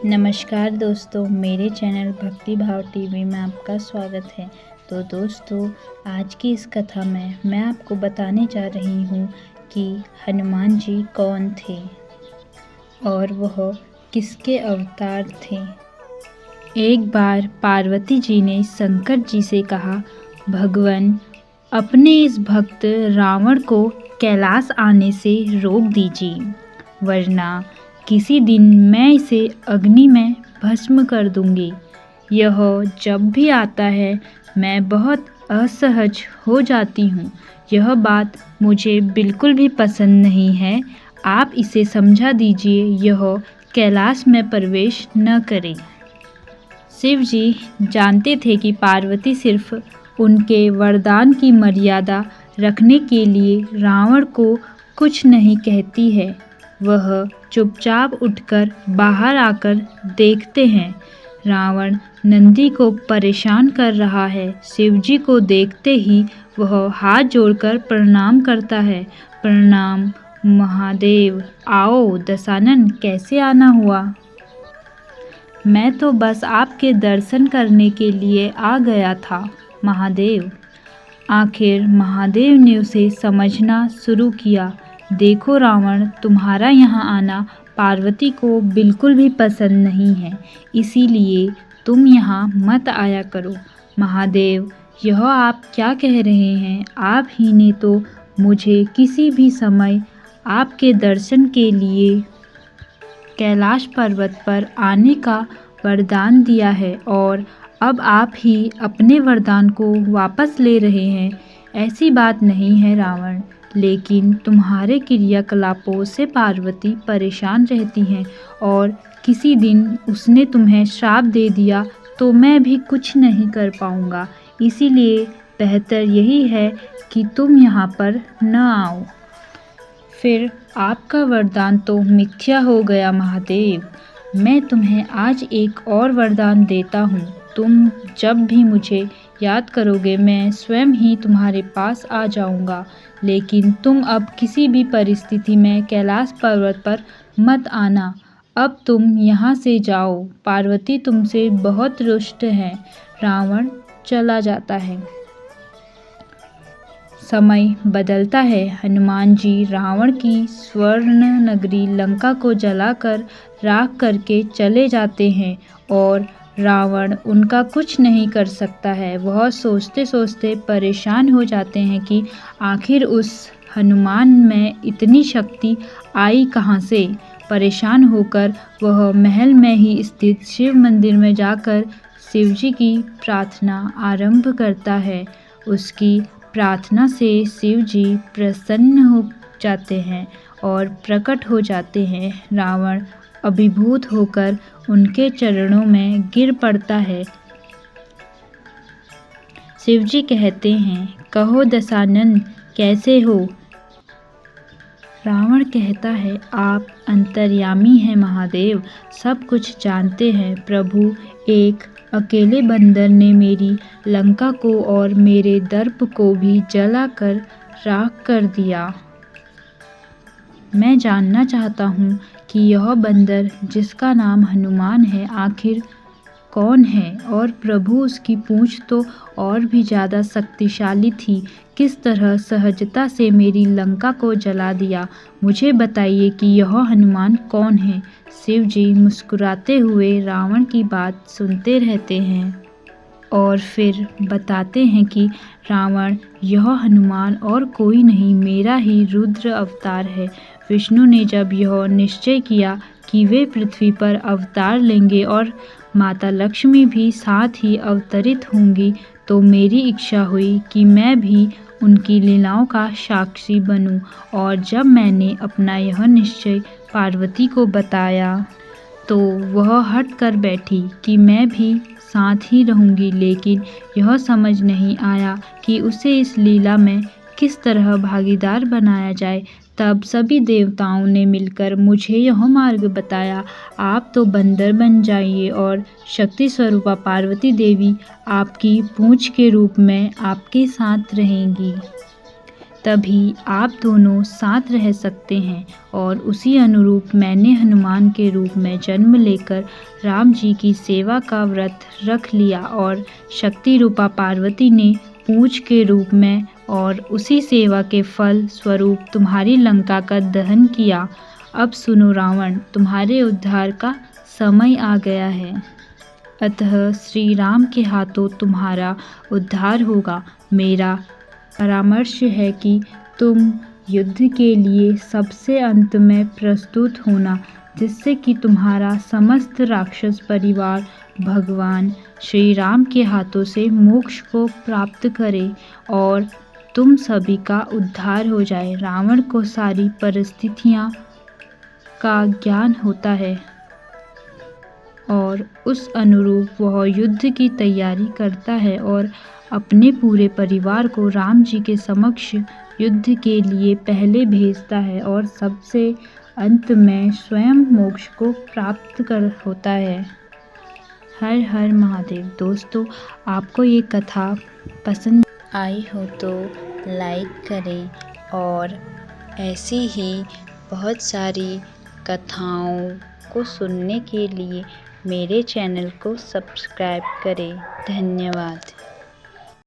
नमस्कार दोस्तों, मेरे चैनल भक्ति भाव टीवी में आपका स्वागत है। तो दोस्तों, आज की इस कथा में मैं आपको बताने जा रही हूँ कि हनुमान जी कौन थे और वह किसके अवतार थे। एक बार पार्वती जी ने शंकर जी से कहा, भगवान, अपने इस भक्त रावण को कैलाश आने से रोक दीजिए, वरना किसी दिन मैं इसे अग्नि में भस्म कर दूंगी। यह जब भी आता है मैं बहुत असहज हो जाती हूँ। यह बात मुझे बिल्कुल भी पसंद नहीं है। आप इसे समझा दीजिए, यह कैलाश में प्रवेश न करे। शिव जी जानते थे कि पार्वती सिर्फ उनके वरदान की मर्यादा रखने के लिए रावण को कुछ नहीं कहती है। वह चुपचाप उठकर बाहर आकर देखते हैं, रावण नंदी को परेशान कर रहा है। शिवजी को देखते ही वह हाथ जोड़कर प्रणाम करता है। प्रणाम महादेव, आओ दशानन, कैसे आना हुआ? मैं तो बस आपके दर्शन करने के लिए आ गया था महादेव। आखिर महादेव ने उसे समझना शुरू किया। देखो रावण, तुम्हारा यहाँ आना पार्वती को बिल्कुल भी पसंद नहीं है, इसीलिए तुम यहाँ मत आया करो। महादेव, यह आप क्या कह रहे हैं? आप ही ने तो मुझे किसी भी समय आपके दर्शन के लिए कैलाश पर्वत पर आने का वरदान दिया है और अब आप ही अपने वरदान को वापस ले रहे हैं। ऐसी बात नहीं है रावण, लेकिन तुम्हारे क्रियाकलापों से पार्वती परेशान रहती हैं और किसी दिन उसने तुम्हें श्राप दे दिया तो मैं भी कुछ नहीं कर पाऊंगा। इसीलिए बेहतर यही है कि तुम यहाँ पर न आओ। फिर आपका वरदान तो मिथ्या हो गया महादेव। मैं तुम्हें आज एक और वरदान देता हूँ। तुम जब भी मुझे याद करोगे मैं स्वयं ही तुम्हारे पास आ जाऊंगा, लेकिन तुम अब किसी भी परिस्थिति में कैलाश पर्वत पर मत आना। अब तुम यहाँ से जाओ, पार्वती तुमसे बहुत रुष्ट है। रावण चला जाता है। समय बदलता है। हनुमान जी रावण की स्वर्ण नगरी लंका को जलाकर राख करके चले जाते हैं और रावण उनका कुछ नहीं कर सकता है। वह सोचते सोचते परेशान हो जाते हैं कि आखिर उस हनुमान में इतनी शक्ति आई कहाँ से। परेशान होकर वह महल में ही स्थित शिव मंदिर में जाकर शिवजी की प्रार्थना आरंभ करता है। उसकी प्रार्थना से शिव जी प्रसन्न हो जाते हैं और प्रकट हो जाते हैं। रावण अभिभूत होकर उनके चरणों में गिर पड़ता है। शिव जी कहते हैं, कहो दशानन, कैसे हो? रावण कहता है, आप अंतर्यामी हैं महादेव, सब कुछ जानते हैं। प्रभु, एक अकेले बंदर ने मेरी लंका को और मेरे दर्प को भी जलाकर राख कर दिया। मैं जानना चाहता हूँ कि यह बंदर जिसका नाम हनुमान है आखिर कौन है, और प्रभु उसकी पूंछ तो और भी ज़्यादा शक्तिशाली थी, किस तरह सहजता से मेरी लंका को जला दिया। मुझे बताइए कि यह हनुमान कौन है। शिव जी मुस्कुराते हुए रावण की बात सुनते रहते हैं और फिर बताते हैं कि रावण, यह हनुमान और कोई नहीं, मेरा ही रुद्र अवतार है। विष्णु ने जब यह निश्चय किया कि वे पृथ्वी पर अवतार लेंगे और माता लक्ष्मी भी साथ ही अवतरित होंगी, तो मेरी इच्छा हुई कि मैं भी उनकी लीलाओं का साक्षी बनूं। और जब मैंने अपना यह निश्चय पार्वती को बताया तो वह हट कर बैठी कि मैं भी साथ ही रहूंगी, लेकिन यह समझ नहीं आया कि उसे इस लीला में किस तरह भागीदार बनाया जाए। तब सभी देवताओं ने मिलकर मुझे यह मार्ग बताया। आप तो बंदर बन जाइए और शक्ति स्वरूपा पार्वती देवी आपकी पूंछ के रूप में आपके साथ रहेंगी। तभी आप दोनों साथ रह सकते हैं। और उसी अनुरूप मैंने हनुमान के रूप में जन्म लेकर राम जी की सेवा का व्रत रख लिया और शक्ति रूपा पार्वती ने पूज के रूप में और उसी सेवा के फल स्वरूप तुम्हारी लंका का दहन किया। अब सुनो रावण, तुम्हारे उद्धार का समय आ गया है। अतः श्री राम के हाथों तुम्हारा उद्धार होगा। मेरा परामर्श है कि तुम युद्ध के लिए सबसे अंत में प्रस्तुत होना, जिससे कि तुम्हारा समस्त राक्षस परिवार भगवान श्री राम के हाथों से मोक्ष को प्राप्त करे और तुम सभी का उद्धार हो जाए। रावण को सारी परिस्थितियाँ का ज्ञान होता है और उस अनुरूप वह युद्ध की तैयारी करता है और अपने पूरे परिवार को राम जी के समक्ष युद्ध के लिए पहले भेजता है और सबसे अंत में स्वयं मोक्ष को प्राप्त कर होता है। हर हर महादेव। दोस्तों, आपको ये कथा पसंद आई हो तो लाइक करें और ऐसी ही बहुत सारी कथाओं को सुनने के लिए मेरे चैनल को सब्सक्राइब करें। धन्यवाद।